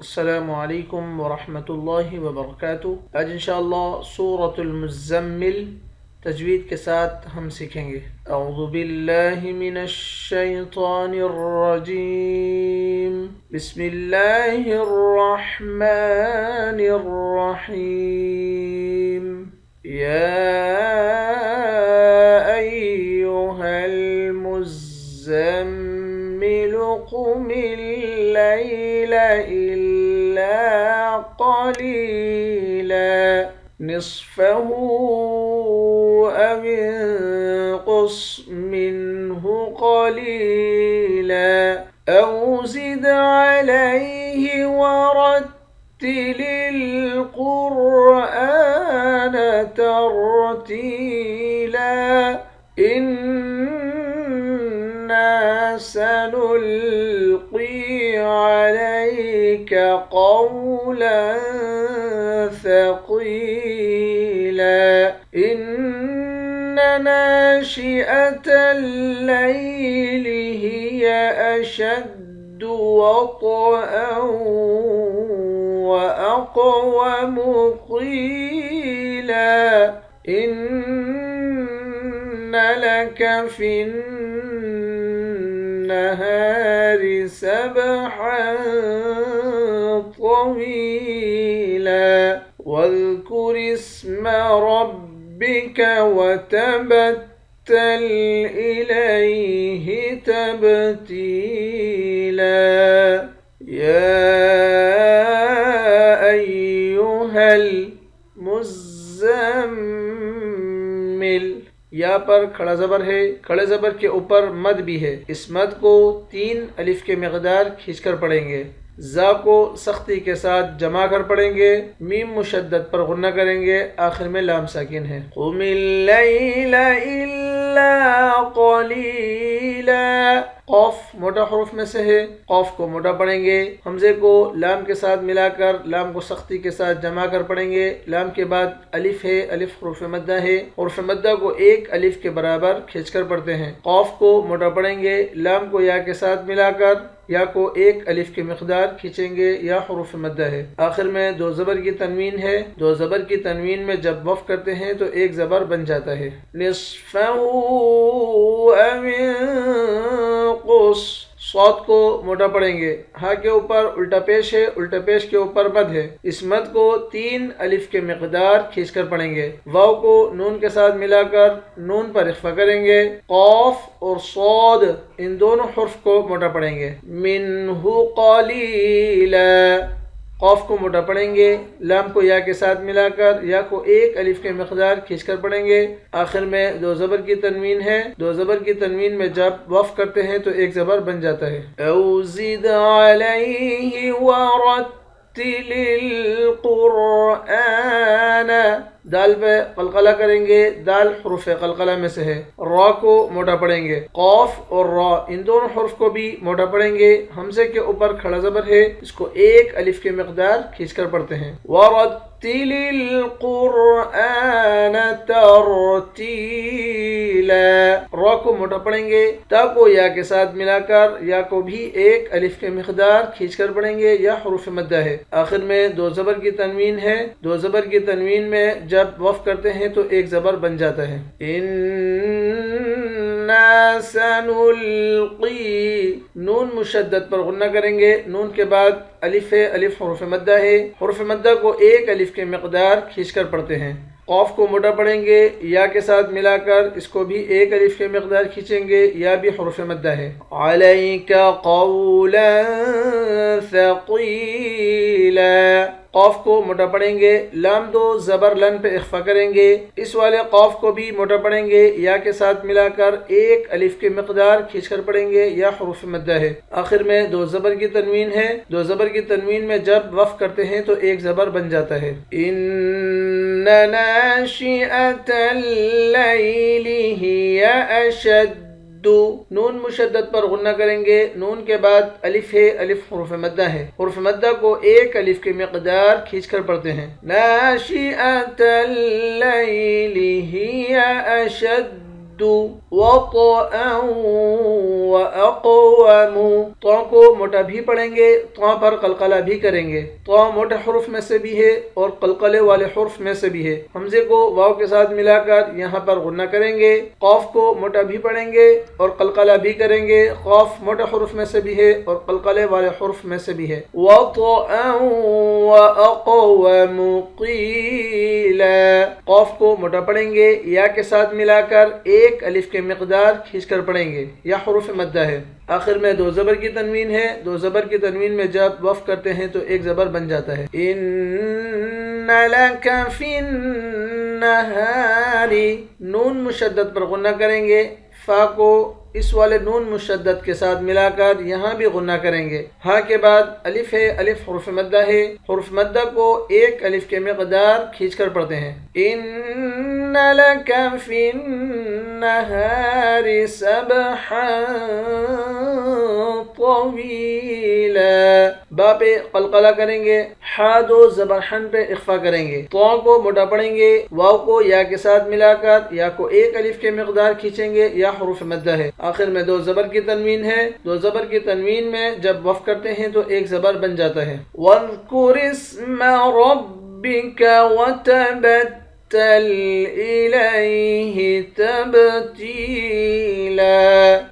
السلام علیکم ورحمۃ اللہ وبرکاتہ۔ آج انشاءاللہ سورۃ المزمل تجوید کے ساتھ ہم سیکھیں گے۔ اعوذ باللہ من الشیطان الرجیم، بسم اللہ الرحمن الرحیم۔ یا ایہا المزمل قم اللیل الا قلیلا نصفه او انقص منه قلیلا او زد علیہ ورتل القرآن ترتیلا إنا سنلقي عليك قولا ثقيلا إن ناشئة الليل هي أشد وطئا وأقوم قيلا إن لك في النهار سبحا طويلا واذكر اسم ربك وتبتل إليه تبتيلا يا أيها المزمل، یا پر کھڑا زبر ہے، کھڑے زبر کے اوپر مد بھی ہے۔ اس مد کو 3 الف کے مقدار کھینچ کر پڑھیں گے۔ زا کو سختی کے ساتھ جمع کر پڑھیں گے، میم مشدد پر غنہ کریں گے، آخر میں لام ساکن ہے۔ قم اللیل الا قلیلا، قاف موٹا حروف میں سے ہے، قاف کو موٹا پڑھیں گے، حمزے کو لام کے ساتھ ملا کر لام کو سختی کے ساتھ جمع کر پڑھیں گے۔ لام کے بعد الف ہے، الف حروف مدہ ہے، حروف مدہ کو 1 الف کے برابر کھینچ کر پڑھتے ہیں۔ قاف کو موٹا پڑھیں گے، لام کو یا کے ساتھ ملا کر یا کو 1 الف کی مقدار کھینچیں گے، یا حروف مدہ ہے۔ آخر میں 2 زبر کی تنوین ہے، 2 زبر کی تنوین میں جب وقف کرتے ہیں تو 1 زبر بن جاتا ہے۔ نصفہ او انقص، صاد کو موٹا پڑھیں گے، ہاں کے اوپر الٹا پیش ہے، الٹا پیش کے اوپر مد ہے، اس مد کو 3 الف کے مقدار کھینچ کر پڑھیں گے۔ واو کو نون کے ساتھ ملا کر نون پر اخفا کریں گے۔ قاف اور صاد ان دونوں حرف کو موٹا پڑھیں گے۔ منہ قلیلا، قاف کو موٹا پڑھیں گے، لام کو یا کے ساتھ ملا کر یا کو 1 الف کے مقدار کھینچ کر پڑھیں گے۔ آخر میں 2 زبر کی تنوین ہے، 2 زبر کی تنوین میں جب وقف کرتے ہیں تو 1 زبر بن جاتا ہے۔ او زد علیہ ورتل القرآن، دال پہ قلقلہ کریں گے، دال حروف قلقلہ میں سے ہے۔ را کو موٹا پڑھیں گے، قاف اور را ان دونوں حروف کو بھی موٹا پڑھیں گے، حمزے کے اوپر کھڑا زبر ہے، اس کو 1 الف کے مقدار کھینچ کر پڑھتے ہیں۔ وَرَتِّلِ الْقُرْآنَ تَرْتِيلًا، را کو موٹا پڑھیں گے، تا کو یا کے ساتھ ملا کر یا کو بھی 1 الف کے مقدار کھینچ کر پڑھیں گے، یا حروف مدہ ہے۔ آخر میں 2 زبر کی تنوین ہے، 2 زبر کی تنوین میں جب وقف کرتے ہیں تو 1 زبر بن جاتا ہے۔ اِنَّا سَنُلْقِي، نون مشدد پر غنہ کریں گے، نون کے بعد الف ہے، الف حروف مدہ ہے، حروف مدہ کو 1 الف کے مقدار کھینچ کر پڑھتے ہیں۔ قاف کو موٹا پڑھیں گے، یا کے ساتھ ملا کر اس کو بھی 1 الف کے مقدار کھینچیں گے، یا بھی حروف مدہ ہے۔ علیک قولا ثقیلا، قاف کو موٹا پڑھیں گے، لام 2 زبر لن پہ اخفا کریں گے، اس والے قاف کو بھی موٹا پڑھیں گے، یا کے ساتھ ملا کر 1 الف کی مقدار کھینچ کر پڑھیں گے، یا حروف مدہ ہے۔ آخر میں 2 زبر کی تنوین ہے، 2 زبر کی تنوین میں جب وقف کرتے ہیں تو 1 زبر بن جاتا ہے۔ ان ناشئة الليل هي أشد، نون مشدد پر غنہ کریں گے، نون کے بعد الف ہے، الف حروف مدہ ہے، حروف مدہ کو 1 الف کی مقدار کھینچ کر پڑھتے ہیں۔ ناشئة الليل هي أشد وطأ وأقوم. تو کو موٹا بھی پڑھیں گے، تو پر قلقلہ بھی کریں گے. تو موٹے حروف میں سے بھی ہے اور قلقلے والے حروف میں سے بھی ہے. حمزے کو واو کے ساتھ ملا کر یہاں پر غنہ کریں گے. قاف کو موٹا بھی پڑھیں گے اور قلقلہ بھی کریں گے. قاف موٹے حروف میں سے بھی ہے اور قلقلے والے حروف میں سے بھی ہے. وطأ وأقوم قیلا. قاف کو موٹا پڑھیں گے، یا کے ساتھ ملا کر ایک الف کے مقدار کھینچ کر پڑھیں گے. یا حروف مدہ ہے. آخر میں دو زبر کی تنوین ہے. دو زبر کی تنوین میں جب وقف کرتے ہیں تو ایک زبر بن جاتا ہے. ان لک فی النہار. نون مشدد پر غنہ کریں گے. فا کو اس والے نون مشدد کے ساتھ ملا کر یہاں بھی غنہ کریں گے. ہا کے بعد الف ہے. الف حرف مدہ ہے. حرف مدہ کو ایک الف کے مقدار کھینچ کر پڑھتے ہیں. ان لک فی النہار سبحا طویلا. با پہ قلقلہ کریں گے. ہا دو زبر حن پہ اخفا کریں گے. تو کو موٹا پڑھیں گے. واو کو یا کے ساتھ ملا کر یا کو ایک الف کے مقدار کھینچیں گے. یا حروف مدہ ہے. آخر میں دو زبر کی تنوین ہے. دو زبر کی تنوین میں جب وقف کرتے ہیں تو ایک زبر بن جاتا ہے. وَاذْكُرِ اسْمَ رَبِّكَ وَتَبَتَّلْ إِلَيْهِ تَبْتِيلًا.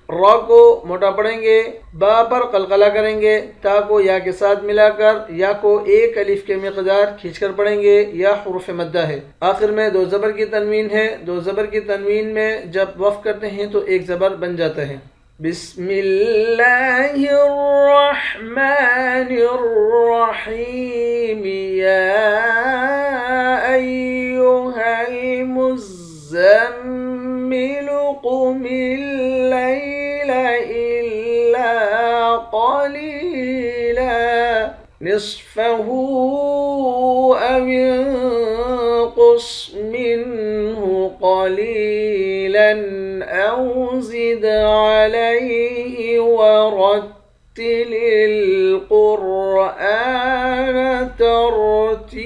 را کو موٹا پڑھیں گے. با پر قلقلہ کریں گے. تا کو یا کے ساتھ ملا کر یا کو ایک الف کے مقدار کھینچ کر پڑھیں گے. یا حروف مدہ ہے. آخر میں دو زبر کی تنوین ہے. دو زبر کی تنوین میں جب وقف کرتے ہیں تو ایک زبر بن جاتا ہے. بسم اللہ الرحمن الرحیم. یا ایہا المزمل قم اللیل الا قلیلا نصفه او انقص منه قلیلا او زد علیہ ورتل القرآن ترتیلا.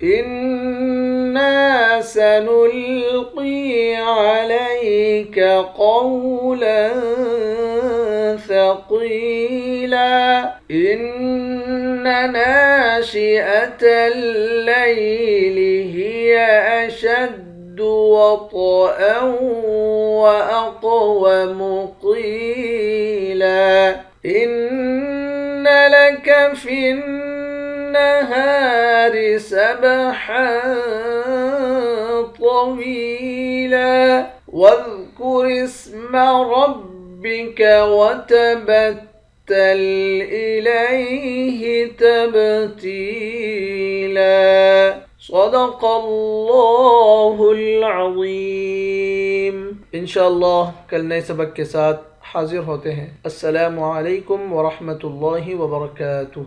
إنا سنلقي عليك قولا ثقيلا. إن ناشئة الليل هي أشد وطئا وأقوم قيلا. إن لك في النهار سبحا طويلا. واذكر اسم ربك وتبتل إليه تبتيلا. صدق اللہ العظیم. انشاءاللہ کل نئے سبق کے ساتھ حاضر ہوتے ہیں. السلام علیکم ورحمۃ اللہ وبرکاتہ.